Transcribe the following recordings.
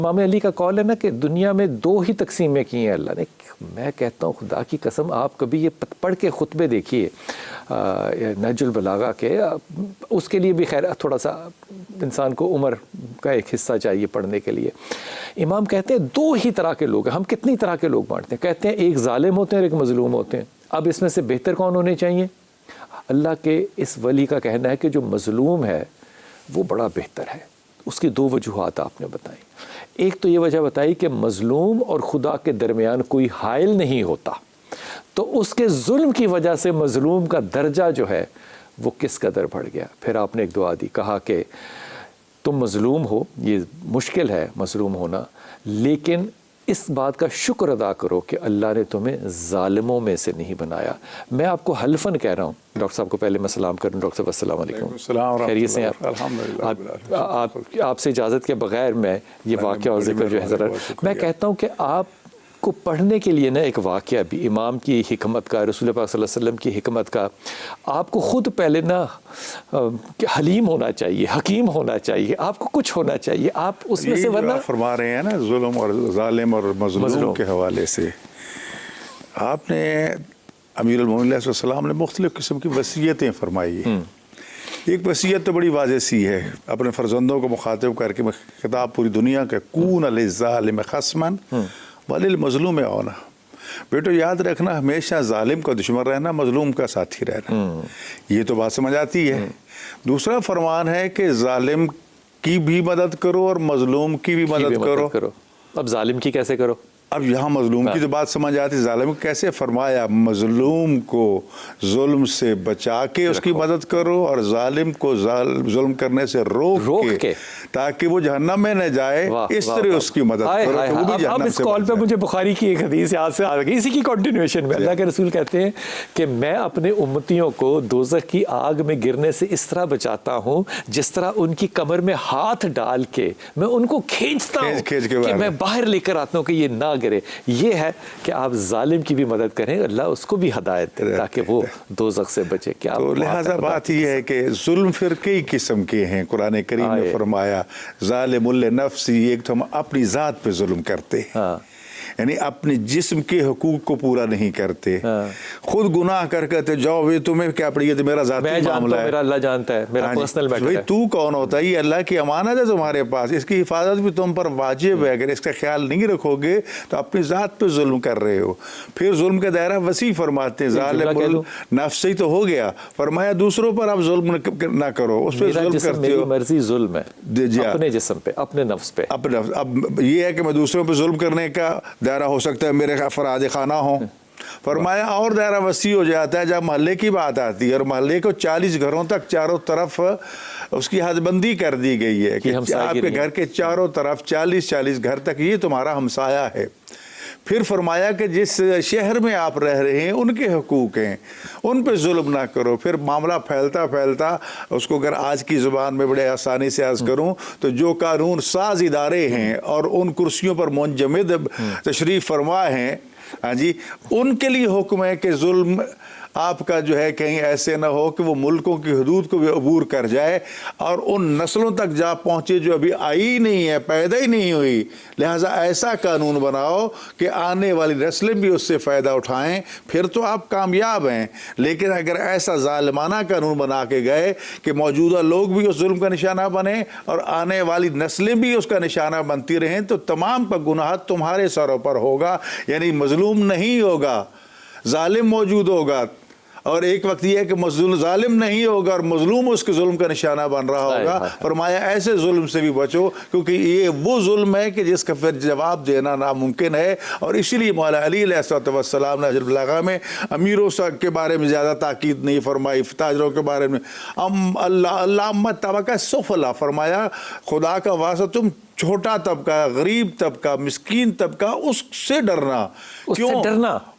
امام علی کا قول ہے نا کہ دنیا میں دو ہی تقسیمیں کی ہیں اللہ نے. میں کہتا ہوں خدا کی قسم آپ کبھی یہ پڑھ کے خطبے دیکھیے نہج البلاغہ کے. اس کے لیے بھی خیر تھوڑا سا انسان کو عمر کا ایک حصہ چاہیے پڑھنے کے لیے. امام کہتے ہیں دو ہی طرح کے لوگ ہیں. ہم کتنی طرح کے لوگ بانٹتے ہیں. کہتے ہیں ایک ظالم ہوتے ہیں اور ایک مظلوم ہوتے ہیں. اب اس میں سے بہتر کون ہونے چاہیے؟ اللہ کے اس ولی کا کہنا ہے کہ جو مظلوم ہے وہ بڑا بہتر ہے. اس کی دو وجوہات آپ نے بتائیں. ایک تو یہ وجہ بتائی کہ مظلوم اور خدا کے درمیان کوئی حائل نہیں ہوتا، تو اس کے ظلم کی وجہ سے مظلوم کا درجہ جو ہے وہ کس قدر بڑھ گیا. پھر آپ نے ایک دعا دی، کہا کہ تم مظلوم ہو، یہ مشکل ہے مظلوم ہونا، لیکن اس بات کا شکر ادا کرو کہ اللہ نے تمہیں ظالموں میں سے نہیں بنایا. میں آپ کو حلفاً کہہ رہا ہوں. ڈاکٹر صاحب کو پہلے میں سلام کروں. ڈاکٹر صاحب السلام علیکم. خیریت سے ہیں آپ سے اجازت کے بغیر میں یہ واقعہ اور ذکر جو ہے ذرا میں کہتا ہوں کہ آپ کو پڑھنے کے لیے نا ایک واقعہ بھی امام کی حکمت کا، رسول پاک صلی اللہ علیہ وسلم کی حکمت کا، آپ کو خود پہلے نا حلیم ہونا چاہیے، حکیم ہونا چاہیے، آپ کو کچھ ہونا چاہیے. آپ اس میں سے ورنہ فرما رہے ہیں نا ظلم اور ظالم اور مظلوم کے حوالے سے آپ نے امیر المومنین علیہ السلام نے مختلف قسم کی وصیتیں فرمائی ہیں. ایک وصیت تو بڑی واضح سی ہے اپنے فرزندوں کو مخاطب کر کے خطاب پوری دنیا کے کون للظالم خصما وللمظلوم عونا. بیٹو یاد رکھنا ہمیشہ ظالم کا دشمن رہنا، مظلوم کا ساتھی رہنا. یہ تو بات سمجھ آتی ہے. دوسرا فرمان ہے کہ ظالم کی بھی مدد کرو اور مظلوم کی بھی مدد کرو. اب ظالم کی کیسے کرو؟ اب یہاں مظلوم کی تو بات سمجھ آتی. ظالم کیسے فرمایا؟ مظلوم کو ظلم سے بچا کے اس کی مدد کرو اور ظالم کو ظلم کرنے سے روک کے تاکہ وہ جہنم میں نہ جائے، اس طرح اس کی مدد کرو. اب اس کال پہ مجھے بخاری کی ایک حدیث یاد سے آ گئی، اسی کی کنٹینیوشن میں. اللہ کے رسول کہتے ہیں کہ میں اپنے امتیوں کو دوزخ کی آگ میں گرنے سے اس طرح بچاتا ہوں جس طرح ان کی کمر میں ہاتھ ڈال کے میں ان کو کھینچتا ہوں کہ میں باہر لے کر آتا ہوں کہ یہ نہ گرے. یہ ہے کہ آپ ظالم کی بھی مدد کریں، اللہ اس کو بھی ہدایت دے تاکہ وہ دوزخ سے بچے. کیا تو لہٰذا بات یہ ہے کہ ظلم پھر کئی قسم کے ہیں. قرآن کریم نے فرمایا ظالم لنفسی، ایک تو ہم اپنی ذات پہ ظلم کرتے ہیں، یعنی اپنے جسم کے حقوق کو پورا نہیں کرتے، خود گناہ کر کہتے جاؤ تمہیں کیا پڑی ہے، میرا ذاتی معاملہ ہے، میرا اللہ جانتا ہے، میرا پرسنل میٹر ہے. تو کون ہوتا ہے؟ یہ اللہ کی امانت ہے تمہارے پاس، اس کی حفاظت بھی تم پر واجب ہے. اگر اس کا خیال نہیں رکھو گے تو اپنی ذات پہ ظلم کر رہے ہو. پھر ظلم کا دائرہ وسیع فرماتے ہیں. ظالم نفس ہی تو ہو گیا، فرمایا دوسروں پر آپ ظلم نہ کرو، اس پہ ظلم کرتے ہو. مرضی ظلم ہے اپنے جسم پہ، اپنے نفس پہ. اب یہ ہے کہ میں دوسروں پہ ظلم کرنے کا دائرہ ہو سکتا ہے میرے افراد خانہ ہوں. فرمایا اور دائرہ وسیع ہو جاتا ہے جب محلے کی بات آتی ہے، اور محلے کو 40 گھروں تک چاروں طرف اس کی حد بندی کر دی گئی ہے کہ آپ کے گھر کے چاروں طرف 40 گھر تک یہ تمہارا ہمسایہ ہے. پھر فرمایا کہ جس شہر میں آپ رہ رہے ہیں ان کے حقوق ہیں، ان پہ ظلم نہ کرو. پھر معاملہ پھیلتا پھیلتا اس کو اگر آج کی زبان میں بڑے آسانی سے عرض کروں تو جو قانون ساز ادارے ہیں اور ان کرسیوں پر منجمد تشریف فرما ہیں، ہاں جی، ان کے لیے حکم ہے کہ ظلم آپ کا جو ہے کہیں ایسے نہ ہو کہ وہ ملکوں کی حدود کو بھی عبور کر جائے اور ان نسلوں تک جا پہنچے جو ابھی آئی نہیں ہے، پیدا ہی نہیں ہوئی. لہٰذا ایسا قانون بناؤ کہ آنے والی نسلیں بھی اس سے فائدہ اٹھائیں، پھر تو آپ کامیاب ہیں. لیکن اگر ایسا ظالمانہ قانون بنا کے گئے کہ موجودہ لوگ بھی اس ظلم کا نشانہ بنیں اور آنے والی نسلیں بھی اس کا نشانہ بنتی رہیں تو تمام کا گناہ تمہارے سروں پر ہوگا. یعنی مظلوم نہیں ہوگا، ظالم موجود ہوگا، اور ایک وقت یہ ہے کہ ظالم نہیں ہوگا اور مظلوم اس کے ظلم کا نشانہ بن رہا ہوگا. فرمایا ایسے ظلم سے بھی بچو، کیونکہ یہ وہ ظلم ہے کہ جس کا پھر جواب دینا ناممکن ہے. اور اسی لیے مولا علی علیہ السلام نے نہج البلاغہ میں امیروں کے بارے میں زیادہ تاکید نہیں فرمائی، تاجروں کے بارے میں اللہ طبقہ سفلا فرمایا، خدا کا واسطہ تم چھوٹا طبقہ، غریب طبقہ، مسکین طبقہ، اس سے ڈرنا. کیوں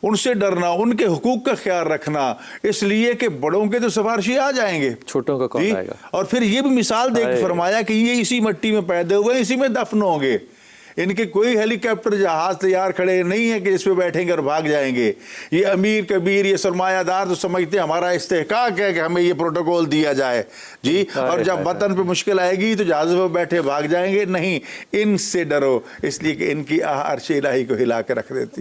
ان سے ڈرنا؟ ان کے حقوق کا خیال رکھنا، اس لیے کہ بڑوں کے تو سفارشی آ جائیں گے، چھوٹوں کا کون آئے گا. اور پھر یہ بھی مثال دے کے فرمایا کہ یہ اسی مٹی میں پیدا ہوئے، اسی میں دفن ہوں گے. ان کے کوئی ہیلی کاپٹر جہاز تیار کھڑے نہیں ہے کہ جس پہ بیٹھیں گے اور بھاگ جائیں گے. یہ امیر کبیر یہ سرمایہ دار تو سمجھتے ہیں ہمارا استحقاق ہے کہ ہمیں یہ پروٹوکول دیا جائے جی, اور جب وطن پہ مشکل آئے گی تو جہاز پہ بیٹھے بھاگ جائیں گے. نہیں, ان سے ڈرو, اس لیے کہ ان کی عرش الہی کو ہلا کے رکھ دیتی.